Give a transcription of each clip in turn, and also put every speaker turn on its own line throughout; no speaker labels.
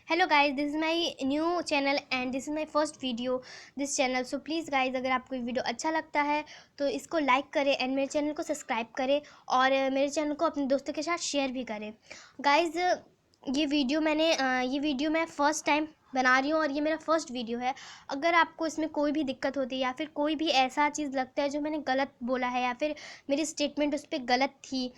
Hello guys, this is my new channel and this is my first video this channel. So please guys, अगर आपको video अच्छा लगता है तो इसको लाइक करें एंड मेरे चैनल को सब्सक्राइब करें और मेरे चैनल को अपने दोस्तों के साथ शेयर भी करें। गाइस, ये वीडियो मैं फ़र्स्ट टाइम बना रही हूँ और ये मेरा फर्स्ट वीडियो है। अगर आपको इसमें कोई भी दिक्कत होती है या फिर कोई भी ऐसा चीज़ लगता है जो मैंने गलत बोला है या फिर मेरी स्टेटमेंट उस पर गलत थी,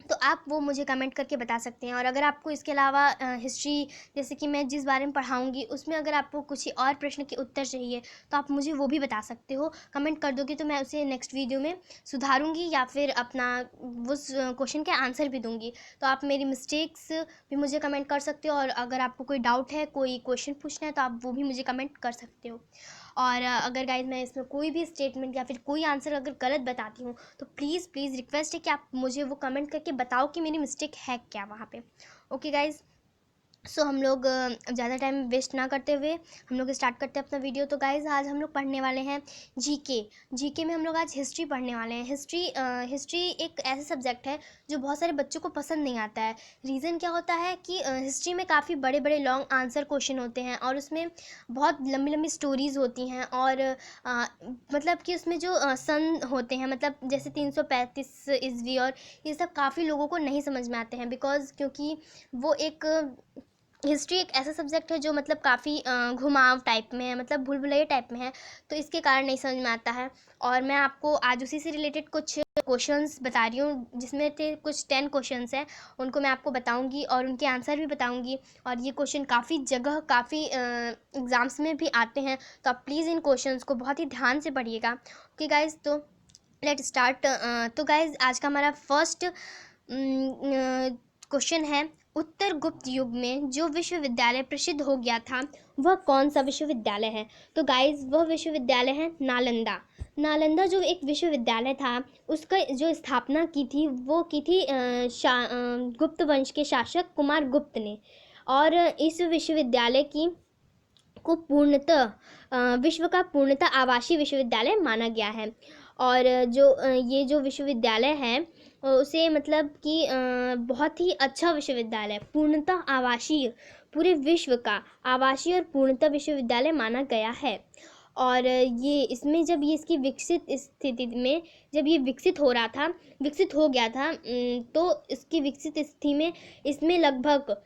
तो आप वो मुझे कमेंट करके बता सकते हैं। और अगर आपको इसके अलावा हिस्ट्री, जैसे कि मैं जिस बारे में पढ़ाऊँगी, उसमें अगर आपको कुछ और प्रश्न के उत्तर चाहिए तो आप मुझे वो भी बता सकते हो। कमेंट कर दोगे तो मैं उसे नेक्स्ट वीडियो में सुधारूँगी या फिर अपना उस क्वेश्चन के आंसर भी दूँगी। तो आप मेरी मिस्टेक्स भी मुझे कमेंट कर सकते हो और अगर आपको कोई डाउट है, कोई क्वेश्चन पूछना है, तो आप वो भी मुझे कमेंट कर सकते हो। और अगर गाइज मैं इसमें कोई भी स्टेटमेंट या फिर कोई आंसर अगर गलत बताती हूँ तो प्लीज़ प्लीज़ रिक्वेस्ट है कि आप मुझे वो कमेंट करके बताओ कि मेरी मिस्टेक है क्या वहाँ पे। ओके गाइज, सो हम लोग ज़्यादा टाइम वेस्ट ना करते हुए हम लोग स्टार्ट करते हैं अपना वीडियो। तो गाइज़, आज हम लोग पढ़ने वाले हैं जीके में हम लोग आज हिस्ट्री पढ़ने वाले हैं। हिस्ट्री एक ऐसा सब्जेक्ट है जो बहुत सारे बच्चों को पसंद नहीं आता है। रीज़न क्या होता है कि हिस्ट्री में काफ़ी बड़े बड़े लॉन्ग आंसर क्वेश्चन होते हैं और उसमें बहुत लंबी लंबी स्टोरीज़ होती हैं और मतलब कि उसमें जो सन होते हैं, मतलब जैसे 335 ईस्वी, और ये सब काफ़ी लोगों को नहीं समझ में आते हैं क्योंकि वो एक हिस्ट्री एक ऐसा सब्जेक्ट है जो मतलब काफ़ी घुमाव टाइप में है, मतलब भूल भुलैया टाइप में है, तो इसके कारण नहीं समझ में आता है। और मैं आपको आज उसी से रिलेटेड कुछ क्वेश्चंस बता रही हूँ, जिसमें थे कुछ 10 क्वेश्चंस हैं, उनको मैं आपको बताऊंगी और उनके आंसर भी बताऊंगी। और ये क्वेश्चन काफ़ी जगह काफ़ी एग्ज़ाम्स में भी आते हैं, तो आप प्लीज़ इन क्वेश्चंस को बहुत ही ध्यान से पढ़िएगा। ओके गाइज़, तो लेट स्टार्ट। तो गाइज़, आज का हमारा फर्स्ट क्वेश्चन है, उत्तर गुप्त युग में जो विश्वविद्यालय प्रसिद्ध हो गया था वह कौन सा विश्वविद्यालय है? तो गाइज, वह विश्वविद्यालय है नालंदा। नालंदा जो एक विश्वविद्यालय था, उसका जो स्थापना की थी वो की थी गुप्त वंश के शासक कुमार गुप्त ने। और इस विश्वविद्यालय की को पूर्णतः विश्व का पूर्णतः आवासीय विश्वविद्यालय माना गया है। और ये जो विश्वविद्यालय है उसे मतलब कि बहुत ही अच्छा विश्वविद्यालय, पूर्णतः आवासीय, पूरे विश्व का आवासीय और पूर्णतः विश्वविद्यालय माना गया है। और ये इसमें जब ये इसकी विकसित स्थिति में, जब ये विकसित हो गया था, तो इसकी विकसित स्थिति में इसमें लगभग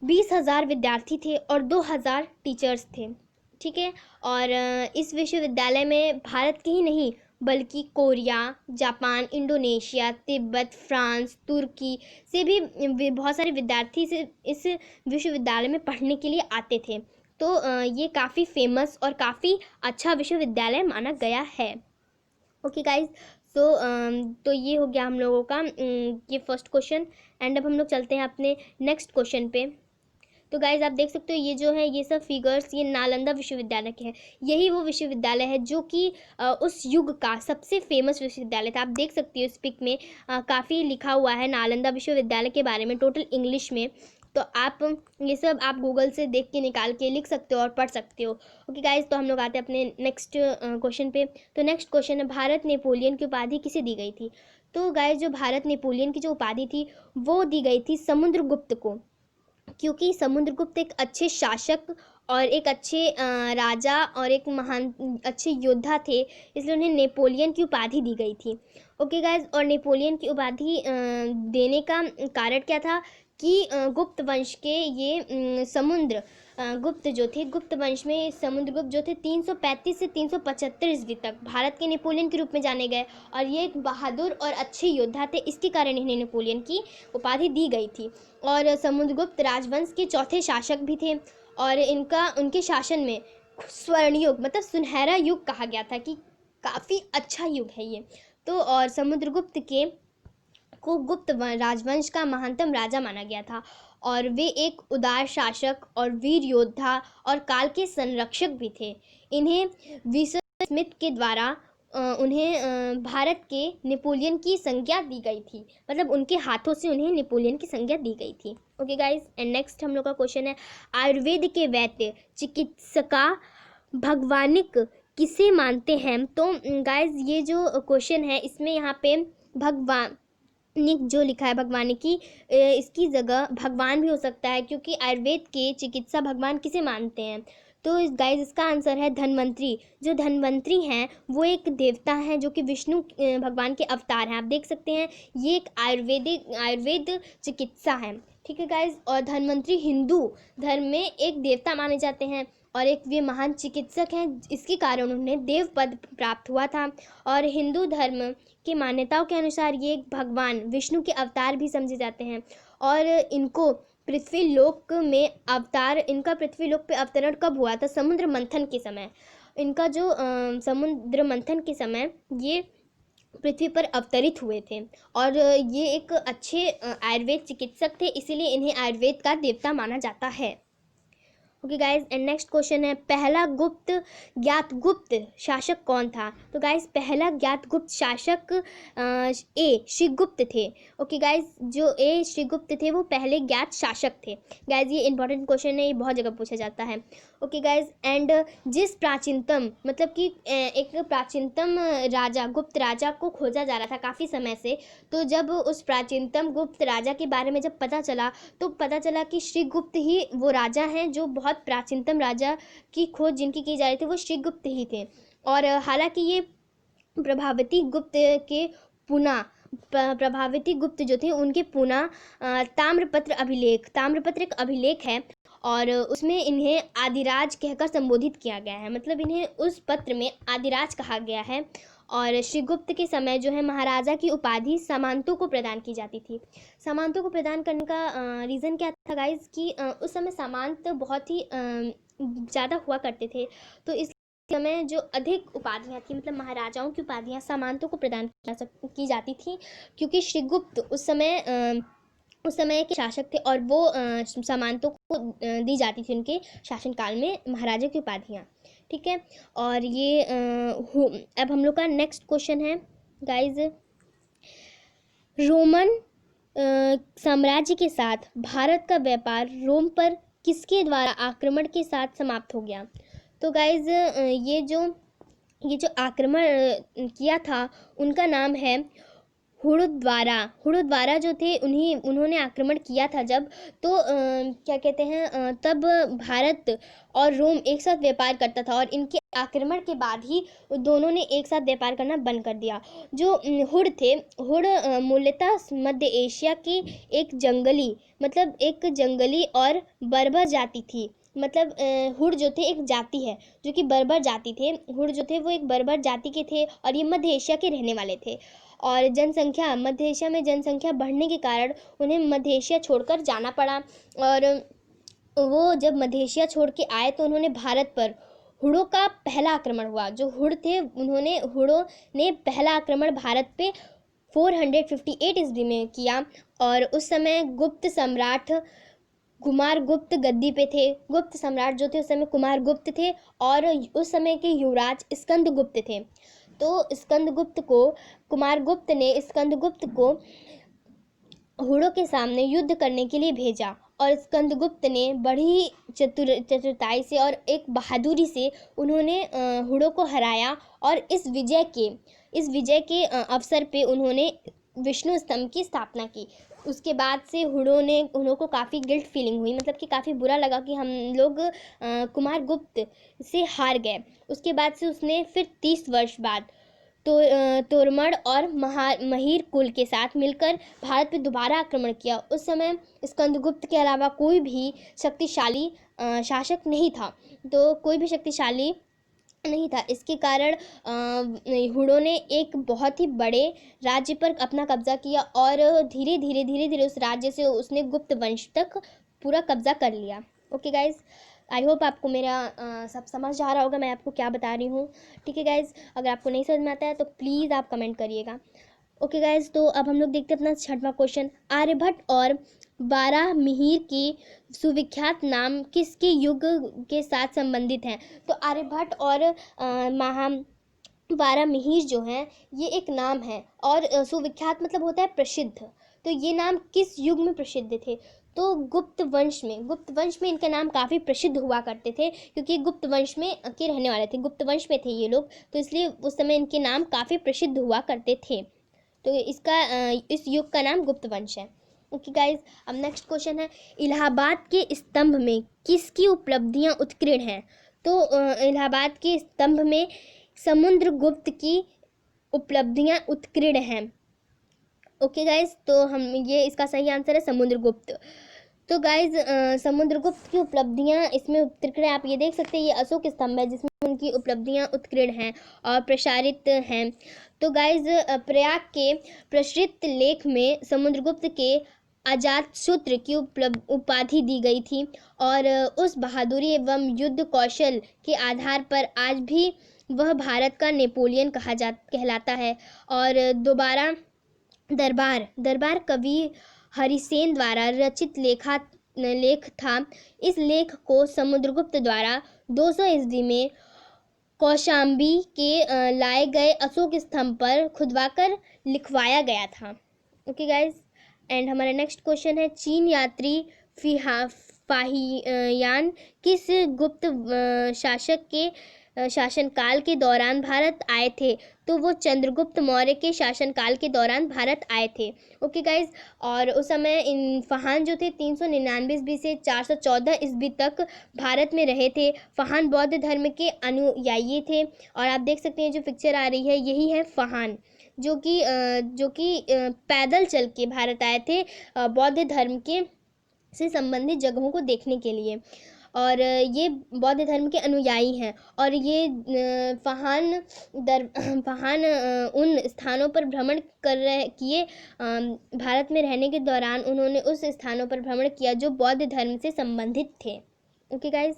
20,000 विद्यार्थी थे और 2,000 टीचर्स थे। ठीक है। और इस विश्वविद्यालय में भारत के ही नहीं बल्कि कोरिया, जापान, इंडोनेशिया, तिब्बत, फ्रांस, तुर्की से भी बहुत सारे विद्यार्थी से इस विश्वविद्यालय में पढ़ने के लिए आते थे। तो ये काफ़ी फेमस और काफ़ी अच्छा विश्वविद्यालय माना गया है। ओके गाइज, तो ये हो गया हम लोगों का ये फर्स्ट क्वेश्चन। एंड अब हम लोग चलते हैं अपने नेक्स्ट क्वेश्चन पे। तो गाइज, आप देख सकते हो ये जो है, ये सब फिगर्स ये नालंदा विश्वविद्यालय के हैं। यही वो विश्वविद्यालय है जो कि उस युग का सबसे फेमस विश्वविद्यालय था। आप देख सकते हो इस पिक में काफ़ी लिखा हुआ है नालंदा विश्वविद्यालय के बारे में, टोटल इंग्लिश में। तो आप ये सब आप गूगल से देख के निकाल के लिख सकते हो और पढ़ सकते हो। ओके गाइज, तो हम लोग आते हैं अपने नेक्स्ट क्वेश्चन पे। तो नेक्स्ट क्वेश्चन है, भारत नेपोलियन की उपाधि किसे दी गई थी? तो गाइज, जो भारत नेपोलियन की जो उपाधि थी वो दी गई थी समुद्रगुप्त को, क्योंकि समुद्रगुप्त एक अच्छे शासक और एक अच्छे राजा और एक महान अच्छे योद्धा थे, इसलिए उन्हें नेपोलियन की उपाधि दी गई थी। ओके गाइज, और नेपोलियन की उपाधि देने का कारण क्या था कि गुप्त वंश के ये गुप्त वंश में समुद्रगुप्त जो थे 335 से 375 ईस्वी तक भारत के नेपोलियन के रूप में जाने गए और ये एक बहादुर और अच्छे योद्धा थे, इसके कारण इन्हें नेपोलियन की उपाधि दी गई थी। और समुद्रगुप्त राजवंश के चौथे शासक भी थे और उनके शासन में स्वर्ण युग मतलब सुनहरा युग कहा गया था कि काफ़ी अच्छा युग है ये। तो और समुद्रगुप्त को गुप्त राजवंश का महानतम राजा माना गया था और वे एक उदार शासक और वीर योद्धा और काल के संरक्षक भी थे। इन्हें विल्सन स्मिथ के द्वारा उन्हें भारत के नेपोलियन की संज्ञा दी गई थी, मतलब उनके हाथों से उन्हें नेपोलियन की संज्ञा दी गई थी। ओके गाइस, एंड नेक्स्ट हम लोग का क्वेश्चन है, आयुर्वेद के वैद्य चिकित्सका भगवानिक किसे मानते हैं? तो गाइस, ये जो क्वेश्चन है इसमें यहाँ पे भगवान जो लिखा है भगवान की, इसकी जगह भगवान भी हो सकता है, क्योंकि आयुर्वेद के चिकित्सा भगवान किसे मानते हैं? तो गाइस इसका आंसर है धन्वंतरी। जो धन्वंतरी हैं वो एक देवता हैं जो कि विष्णु भगवान के अवतार हैं। आप देख सकते हैं ये एक आयुर्वेद चिकित्सा है। ठीक है गाइस, और धन्वंतरी हिंदू धर्म में एक देवता माने जाते हैं और एक वे महान चिकित्सक हैं, इसके कारण उन्हें देव पद प्राप्त हुआ था। और हिंदू धर्म की मान्यताओं के अनुसार ये भगवान विष्णु के अवतार भी समझे जाते हैं। और इनको पृथ्वी लोक में इनका पृथ्वी लोक पे अवतरण कब हुआ था? समुद्र मंथन के समय। इनका जो समुद्र मंथन के समय ये पृथ्वी पर अवतरित हुए थे। और ये एक अच्छे आयुर्वेद चिकित्सक थे, इसीलिए इन्हें आयुर्वेद का देवता माना जाता है। Okay guys, and next question है, पहला ज्ञात गुप्त शासक कौन था? तो गाइज पहला ज्ञात गुप्त शासक ए श्रीगुप्त थे। ओके गाइज, जो ए श्रीगुप्त थे वो पहले ज्ञात शासक थे। गाइज ये इंपॉर्टेंट क्वेश्चन है, ये बहुत जगह पूछा जाता है। ओके गाइज, एंड जिस प्राचीनतम मतलब कि एक प्राचीनतम राजा गुप्त राजा को खोजा जा रहा था काफ़ी समय से, तो जब उस प्राचीनतम गुप्त राजा के बारे में जब पता चला तो पता चला कि श्रीगुप्त ही वो राजा हैं जो बहुत प्राचीनतम राजा की खोज जिनकी की जा रही थी वो श्रीगुप्त ही थे। और हालांकि ये प्रभावती गुप्त के पुना प्रभावती गुप्त जो थे उनके पुना ताम्रपत्र एक अभिलेख है और उसमें इन्हें आदिराज कहकर संबोधित किया गया है। मतलब इन्हें उस पत्र में आदिराज कहा गया है। और श्रीगुप्त के समय जो है महाराजा की उपाधि सामंतों को प्रदान की जाती थी। सामंतों को प्रदान करने का रीज़न क्या था गाइज कि उस समय सामंत बहुत ही ज़्यादा हुआ करते थे, तो इस समय जो अधिक उपाधियाँ थी मतलब महाराजाओं की उपाधियाँ सामंतों को प्रदान की जाती थी, क्योंकि श्रीगुप्त उस समय के शासक थे और वो सामंतों को दी जाती थी उनके शासनकाल में महाराजा की उपाधियाँ। ठीक है, और ये अब हम लोग का नेक्स्ट क्वेश्चन है गाइज, रोमन साम्राज्य के साथ भारत का व्यापार रोम पर किसके द्वारा आक्रमण के साथ समाप्त हो गया? तो गाइज ये जो आक्रमण किया था उनका नाम है हुड़द्वारा जो थे उन्होंने आक्रमण किया था जब, तो क्या कहते हैं तब भारत और रोम एक साथ व्यापार करता था और इनके आक्रमण के बाद ही दोनों ने एक साथ व्यापार करना बंद कर दिया। जो हुड़ मूलतः मध्य एशिया की एक जंगली और बर्बर जाति थी। मतलब हुड़ जो थे एक जाति है जो कि बर्बर जाति थे। हुड़ जो थे वो एक बर्बर जाति के थे और ये मध्य एशिया के रहने वाले थे। और मध्य एशिया में जनसंख्या बढ़ने के कारण उन्हें मध्य एशिया छोड़कर जाना पड़ा। और वो जब मध्य एशिया छोड़ के आए तो उन्होंने भारत पर हुड़ों का पहला आक्रमण हुआ। जो हुड़ थे हुड़ों ने पहला आक्रमण भारत पे 458 ईस्वी में किया। और उस समय गुप्त सम्राट कुमारगुप्त गद्दी पे थे। गुप्त सम्राट जो थे उस समय कुमारगुप्त थे और उस समय के युवराज स्कंदगुप्त थे। तो कुमारगुप्त ने स्कंदगुप्त को हुड़ों के सामने युद्ध करने के लिए भेजा और स्कंदगुप्त ने बड़ी चतुराई से और एक बहादुरी से उन्होंने हुड़ों को हराया। और इस विजय के अवसर पे उन्होंने विष्णु स्तंभ की स्थापना की। उसके बाद से हुड़ों को काफ़ी गिल्ट फीलिंग हुई, मतलब कि काफ़ी बुरा लगा कि हम लोग कुमारगुप्त से हार गए। उसके बाद से उसने फिर 30 वर्ष बाद तोरमड़ और महीर कुल के साथ मिलकर भारत पे दोबारा आक्रमण किया। उस समय स्कंदगुप्त के अलावा कोई भी शक्तिशाली शासक नहीं था, इसके कारण हुड़ों ने एक बहुत ही बड़े राज्य पर अपना कब्जा किया और धीरे धीरे उस राज्य से उसने गुप्त वंश तक पूरा कब्जा कर लिया। ओके गाइज, आई होप आपको मेरा सब समझ आ रहा होगा मैं आपको क्या बता रही हूँ। ठीक है गाइज, अगर आपको नहीं समझ में आता है तो प्लीज़ आप कमेंट करिएगा। ओके गाइज, तो अब हम लोग देखते हैं अपना 6वां क्वेश्चन, आर्यभट्ट और वाराहमिहिर की सुविख्यात नाम किसके युग के साथ संबंधित हैं? तो आर्यभट्ट और वाराहमिहिर जो हैं ये एक नाम है और सुविख्यात मतलब होता है प्रसिद्ध। तो ये नाम किस युग में प्रसिद्ध थे? तो गुप्त वंश में इनका नाम काफ़ी प्रसिद्ध हुआ करते थे, क्योंकि गुप्त वंश में के रहने वाले थे, गुप्त वंश में थे ये लोग, तो इसलिए उस समय इनके नाम काफ़ी प्रसिद्ध हुआ करते थे। तो इसका इस युग का नाम गुप्त वंश है। ओके गाइज, अब नेक्स्ट क्वेश्चन है, इलाहाबाद के स्तंभ में किसकी उपलब्धियां उत्कीर्ण हैं? तो इलाहाबाद के स्तंभ में समुद्रगुप्त की उपलब्धियां उत्कीर्ण हैं। ओके गाइज, तो हम ये इसका सही आंसर है समुद्रगुप्त। तो गाइज समुद्रगुप्त की उपलब्धियां इसमें उत्कीर्ण है। आप ये देख सकते हैं, ये अशोक स्तंभ है जिसमें उनकी उपलब्धियां उत्कीर्ण हैं और प्रसारित हैं। तो गाइज प्रयाग के प्रसृत लेख में समुद्रगुप्त के अजातशत्रु की उपाधि दी गई थी और उस बहादुरी एवं युद्ध कौशल के आधार पर आज भी वह भारत का नेपोलियन कहलाता है। और दोबारा दरबार कवि हरिसेन द्वारा रचित लेख था। इस लेख को समुद्रगुप्त द्वारा 200 ईस्वी में कौशाम्बी के लाए गए अशोक स्तंभ पर खुदवाकर लिखवाया गया था। ओके गाइज, एंड हमारा नेक्स्ट क्वेश्चन है, चीन यात्री फाहियान किस गुप्त शासक के शासनकाल के दौरान भारत आए थे? तो वो चंद्रगुप्त मौर्य के शासनकाल के दौरान भारत आए थे। ओके गाइज, और उस समय इन फहान जो थे 399 ईस्वी से 414 ईस्वी तक भारत में रहे थे। फहान बौद्ध धर्म के अनुयायी थे और आप देख सकते हैं जो पिक्चर आ रही है यही है फहान, जो कि पैदल चल के भारत आए थे बौद्ध धर्म के से संबंधित जगहों को देखने के लिए। और ये बौद्ध धर्म के अनुयायी हैं और ये फहान उन स्थानों पर भ्रमण किए। भारत में रहने के दौरान उन्होंने उस स्थानों पर भ्रमण किया जो बौद्ध धर्म से संबंधित थे। ओके गाइज,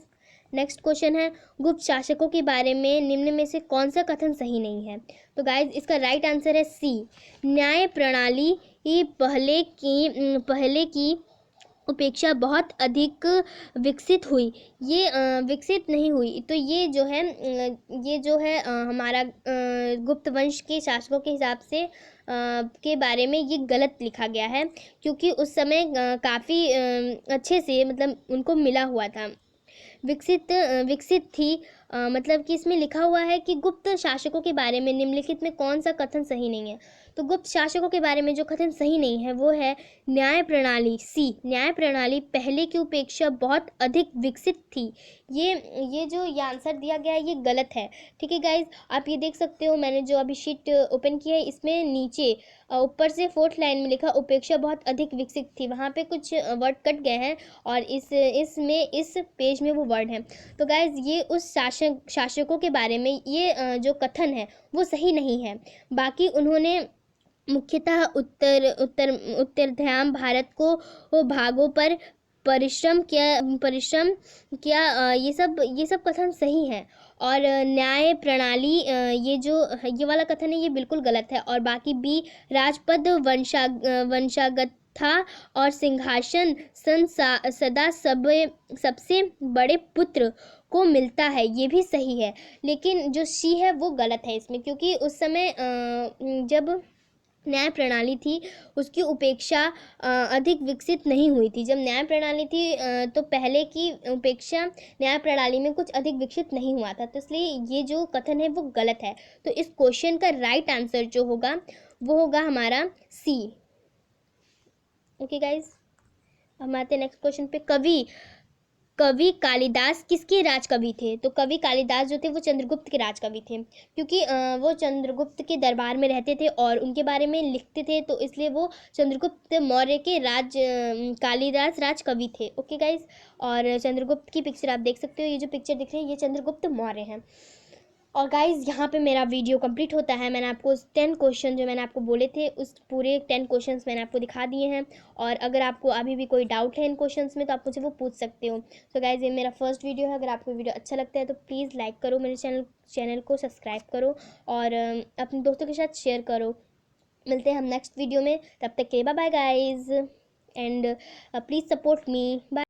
नेक्स्ट क्वेश्चन है, गुप्त शासकों के बारे में निम्न में से कौन सा कथन सही नहीं है? तो गाइज इसका राइट आंसर है सी, न्याय प्रणाली पहले की उपेक्षा बहुत अधिक विकसित हुई। ये विकसित नहीं हुई। तो ये जो है हमारा गुप्त वंश के शासकों के हिसाब से के बारे में ये गलत लिखा गया है, क्योंकि उस समय काफ़ी अच्छे से मतलब उनको मिला हुआ था, विकसित थी। मतलब कि इसमें लिखा हुआ है कि गुप्त शासकों के बारे में निम्नलिखित में कौन सा कथन सही नहीं है? तो गुप्त शासकों के बारे में जो कथन सही नहीं है वो है न्याय प्रणाली, सी, न्याय प्रणाली पहले की उपेक्षा बहुत अधिक विकसित थी। ये जो ये आंसर दिया गया है ये गलत है। ठीक है गाइज, आप ये देख सकते हो, मैंने जो अभी शीट ओपन किया है इसमें नीचे ऊपर से 4th लाइन में लिखा उपेक्षा बहुत अधिक विकसित थी, वहाँ पे कुछ वर्ड कट गए हैं और इस पेज में वो वर्ड है। तो गाइज ये उस शासकों के बारे में ये जो कथन है वो सही नहीं है। बाकी उन्होंने मुख्यतः उत्तरध्याम भारत को भागों पर परिश्रम किया। ये सब कथन सही है। और न्याय प्रणाली ये वाला कथन है ये बिल्कुल गलत है। और बाकी बी, राजपद वंशागत था और सिंहासन सदा सबसे बड़े पुत्र को मिलता है, ये भी सही है। लेकिन जो सी है वो गलत है इसमें, क्योंकि उस समय जब न्याय प्रणाली थी उसकी उपेक्षा अधिक विकसित नहीं हुई थी। जब न्याय प्रणाली थी तो पहले की उपेक्षा न्याय प्रणाली में कुछ अधिक विकसित नहीं हुआ था। तो इसलिए ये जो कथन है वो गलत है। तो इस क्वेश्चन का राइट आंसर जो होगा वो होगा हमारा सी। ओके गाइज, हम आते हैं नेक्स्ट क्वेश्चन पे। कवि कालिदास किसके राजकवि थे? तो कवि कालिदास जो थे वो चंद्रगुप्त के राजकवि थे, क्योंकि वो चंद्रगुप्त के दरबार में रहते थे और उनके बारे में लिखते थे, तो इसलिए वो चंद्रगुप्त मौर्य के कालिदास राजकवि थे। ओके गाइज, और चंद्रगुप्त की पिक्चर आप देख सकते हो, ये जो पिक्चर दिख रही है ये चंद्रगुप्त मौर्य हैं। और गाइज़ यहाँ पे मेरा वीडियो कंप्लीट होता है। मैंने आपको 10 क्वेश्चन जो मैंने आपको बोले थे उस पूरे 10 क्वेश्चंस मैंने आपको दिखा दिए हैं। और अगर आपको अभी भी कोई डाउट है इन क्वेश्चंस में तो आप मुझे वो पूछ सकते हो। तो गाइज़ ये मेरा फर्स्ट वीडियो है। अगर आपको वीडियो अच्छा लगता है तो प्लीज़ लाइक करो, मेरे चैनल को सब्सक्राइब करो और अपने दोस्तों के साथ शेयर करो। मिलते हैं हम नेक्स्ट वीडियो में, तब तक के लिए bye bye guys, and please support me. Bye.